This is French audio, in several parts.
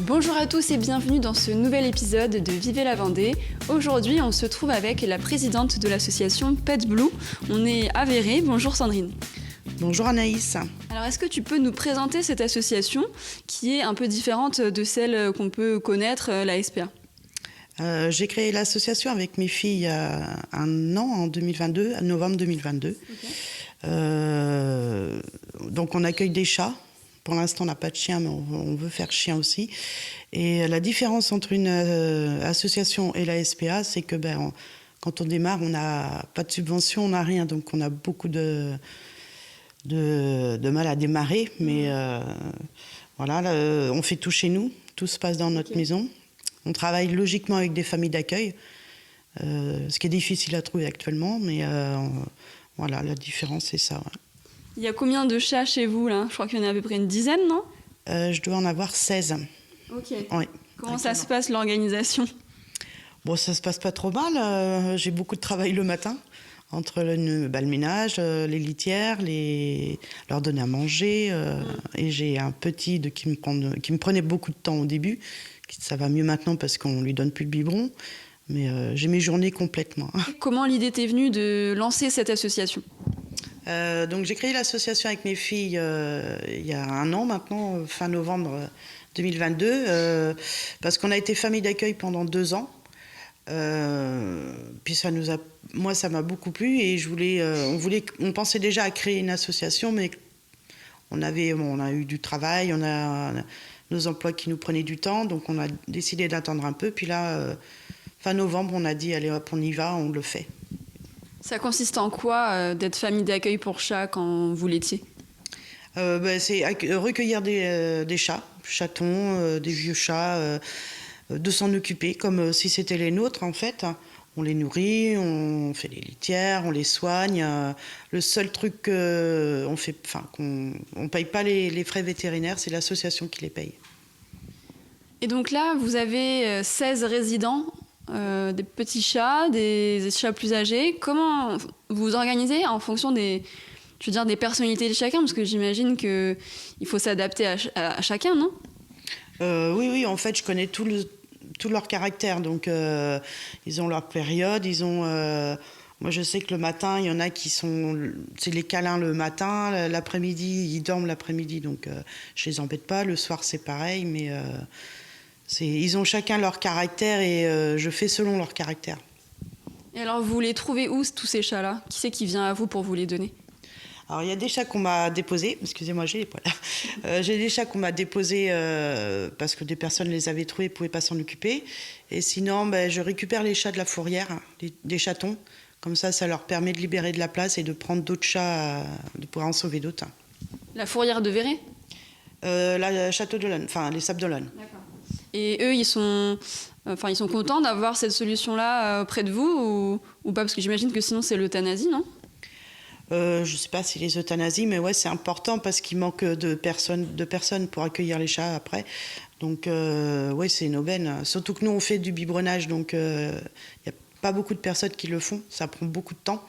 Bonjour à tous et bienvenue dans ce nouvel épisode de Vivez la Vendée. Aujourd'hui, on se trouve avec la présidente de l'association Pet Blue. On est à Véret. Bonjour Sandrine. Bonjour Anaïs. Alors, est-ce que tu peux nous présenter cette association qui est un peu différente de celle qu'on peut connaître, la SPA ? J'ai créé l'association avec mes filles il y a un an, en 2022, en novembre 2022. Okay. Donc on accueille des chats. Pour l'instant, on n'a pas de chien, mais on veut faire chien aussi. Et la différence entre une association et la SPA, c'est que quand on démarre, on n'a pas de subvention, on n'a rien. Donc on a beaucoup de mal à démarrer. Mais voilà, on fait tout chez nous. Tout se passe dans notre maison. On travaille logiquement avec des familles d'accueil, ce qui est difficile à trouver actuellement. Mais voilà, la différence, c'est ça. Ouais. Il y a combien de chats chez vous, là ? Je crois qu'il y en a à peu près une dizaine, non ? Je dois en avoir 16. Ok. Oui. Comment ça se passe, l'organisation ? Bon, ça se passe pas trop mal. J'ai beaucoup de travail le matin, entre le ménage, les litières, leur donner à manger. Et j'ai un petit qui me prenait beaucoup de temps au début. Ça va mieux maintenant parce qu'on lui donne plus le biberon. Mais j'ai mes journées complètement. Comment l'idée t'est venue de lancer cette association ? Donc j'ai créé l'association avec mes filles il y a un an maintenant, fin novembre 2022, parce qu'on a été famille d'accueil pendant 2 ans. Puis moi ça m'a beaucoup plu et on pensait déjà à créer une association, mais on a eu du travail, on a nos emplois qui nous prenaient du temps, donc on a décidé d'attendre un peu. Puis là, fin novembre, on a dit allez hop, on y va, on le fait. Ça consiste en quoi d'être famille d'accueil pour chats quand vous l'étiez ? C'est recueillir des chats, chatons, des vieux chats, de s'en occuper comme si c'était les nôtres en fait. On les nourrit, on fait les litières, on les soigne. Le seul truc qu'on ne paye pas les frais vétérinaires, c'est l'association qui les paye. Et donc là, vous avez 16 résidents. Des petits chats, des chats plus âgés. Comment vous vous organisez en fonction des personnalités de chacun ? Parce que j'imagine qu'il faut s'adapter à chacun, non ? Oui, en fait, je connais tout leur caractère. Donc, ils ont leur période. Moi, je sais que le matin, il y en a c'est les câlins le matin. L'après-midi, ils dorment l'après-midi. Donc, je les embête pas. Le soir, c'est pareil. Mais... ils ont chacun leur caractère et je fais selon leur caractère. Et alors, vous les trouvez où, tous ces chats-là ? Qui c'est qui vient à vous pour vous les donner ? Alors, il y a des chats qu'on m'a déposés. Excusez-moi, j'ai les poils. J'ai des chats qu'on m'a déposés parce que des personnes les avaient trouvés et ne pouvaient pas s'en occuper. Et sinon, je récupère les chats de la fourrière, des chatons. Comme ça leur permet de libérer de la place et de prendre d'autres chats, de pouvoir en sauver d'autres. La fourrière de Véret ? La Château d'Olonne, enfin les Sables d'Olonne. D'accord. Et eux, ils sont contents d'avoir cette solution-là auprès de vous ou pas ? Parce que j'imagine que sinon, c'est l'euthanasie, non ? Je ne sais pas si les euthanasies, mais ouais, c'est important parce qu'il manque de personnes pour accueillir les chats après. Donc, ouais, c'est une aubaine. Surtout que nous, on fait du biberonnage, donc il n'y a pas beaucoup de personnes qui le font. Ça prend beaucoup de temps.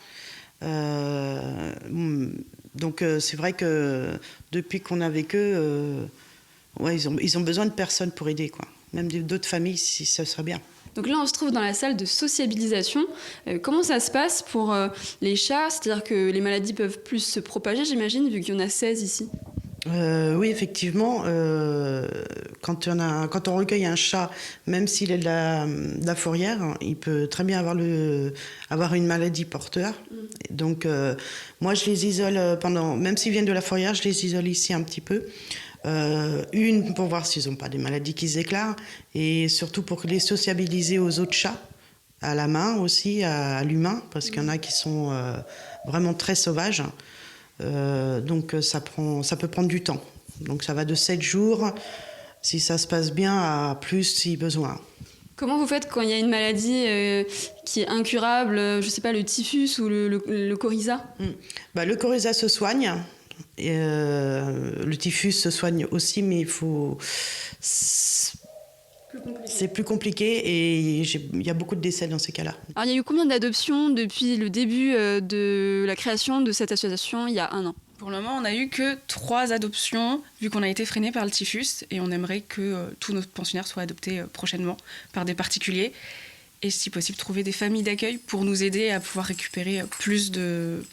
Donc, c'est vrai que depuis qu'on est avec eux, ouais, ils ont besoin de personnes pour aider, quoi. Même d'autres familles, si ça serait bien. Donc là, on se trouve dans la salle de sociabilisation. Comment ça se passe pour les chats ? C'est-à-dire que les maladies peuvent plus se propager, j'imagine, vu qu'il y en a 16 ici. Oui, effectivement. Quand on recueille un chat, même s'il est de la fourrière, il peut très bien avoir une maladie porteur. Donc, moi, je les isole même s'ils viennent de la fourrière, je les isole ici un petit peu. Une pour voir s'ils n'ont pas des maladies qui se déclarent et surtout pour les sociabiliser aux autres chats, à la main aussi, à l'humain, parce qu'il y en a qui sont vraiment très sauvages. Donc ça peut prendre du temps. Donc ça va de 7 jours, si ça se passe bien, à plus si besoin. Comment vous faites quand il y a une maladie qui est incurable, je ne sais pas, le typhus ou le coryza ? Le coryza se soigne. Et le typhus se soigne aussi, mais c'est plus compliqué et il y a beaucoup de décès dans ces cas-là. Alors, il y a eu combien d'adoptions depuis le début de la création de cette association il y a un an ? Pour le moment, on n'a eu que 3 adoptions, vu qu'on a été freiné par le typhus, et on aimerait que tous nos pensionnaires soient adoptés prochainement par des particuliers, et si possible trouver des familles d'accueil pour nous aider à pouvoir récupérer plus de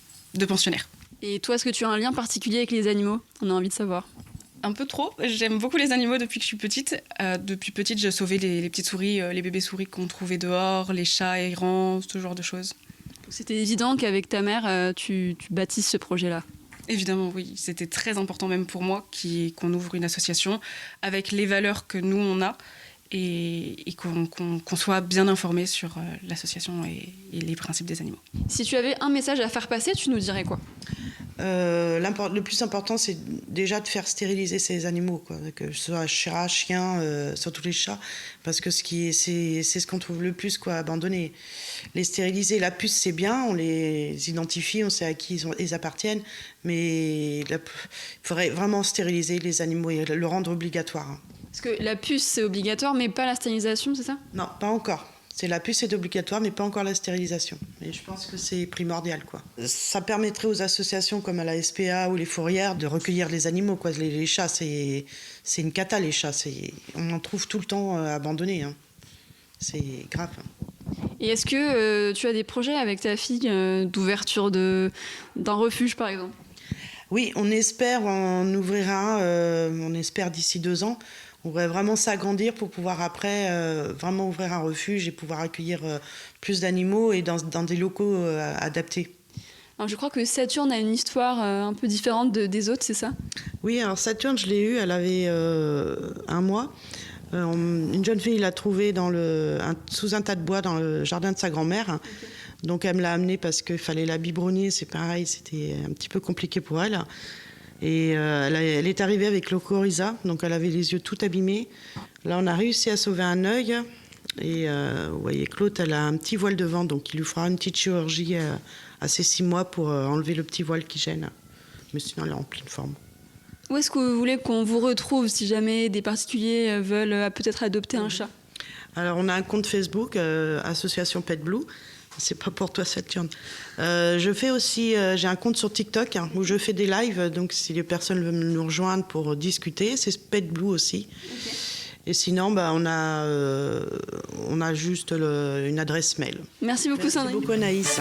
pensionnaires. Et toi, est-ce que tu as un lien particulier avec les animaux? On a envie de savoir. Un peu trop. J'aime beaucoup les animaux depuis que je suis petite. Depuis petite, je sauvais les petites souris, les bébés souris qu'on trouvait dehors, les chats errants, ce genre de choses. C'était évident qu'avec ta mère, tu bâtisses ce projet-là. Évidemment, oui. C'était très important même pour moi qu'on ouvre une association avec les valeurs que nous, on a et qu'on soit bien informé sur l'association et les principes des animaux. Si tu avais un message à faire passer, tu nous dirais quoi? Le plus important, c'est déjà de faire stériliser ces animaux, quoi. Que ce soit chat, chien, surtout les chats, parce que c'est ce qu'on trouve le plus, quoi, abandonné. Les stériliser, la puce, c'est bien, on les identifie, on sait à qui ils appartiennent, mais il faudrait vraiment stériliser les animaux et le rendre obligatoire. Parce que la puce, c'est obligatoire, mais pas la stérilisation, c'est ça? Non, pas encore. La puce est obligatoire, mais pas encore la stérilisation. Et je pense que c'est primordial, quoi. Ça permettrait aux associations comme à la SPA ou les fourrières de recueillir les animaux, quoi. Les chats, c'est une cata, les chats. On en trouve tout le temps abandonnés, hein. C'est grave. Et est-ce que tu as des projets avec ta fille d'ouverture d'un refuge, par exemple? Oui, on espère en ouvrir un, on espère d'ici 2 ans. On voudrait vraiment s'agrandir pour pouvoir après vraiment ouvrir un refuge et pouvoir accueillir plus d'animaux et dans des locaux adaptés. Alors, je crois que Saturne a une histoire un peu différente des autres, c'est ça? Oui, alors Saturne, je l'ai eue, elle avait 1 mois. Une jeune fille l'a trouvée sous un tas de bois dans le jardin de sa grand-mère. Okay. Donc elle me l'a amenée parce qu'il fallait la biberonner, c'est pareil, c'était un petit peu compliqué pour elle. Et elle est arrivée avec le coryza, donc elle avait les yeux tout abîmés. Là, on a réussi à sauver un œil. Et vous voyez que l'autre, elle a un petit voile devant, donc il lui fera une petite chirurgie à ses 6 mois pour enlever le petit voile qui gêne. Mais sinon, elle est en pleine forme. Où est-ce que vous voulez qu'on vous retrouve si jamais des particuliers veulent peut-être adopter un chat? Alors, on a un compte Facebook, Association Pet Blue. C'est pas pour toi, Saturne. Je fais aussi, j'ai un compte sur TikTok où je fais des lives. Donc, si les personnes veulent nous rejoindre pour discuter, c'est Pet Blue aussi. Okay. Et sinon, on a juste une adresse mail. Merci beaucoup, Sandrine. Merci beaucoup, Anaïs.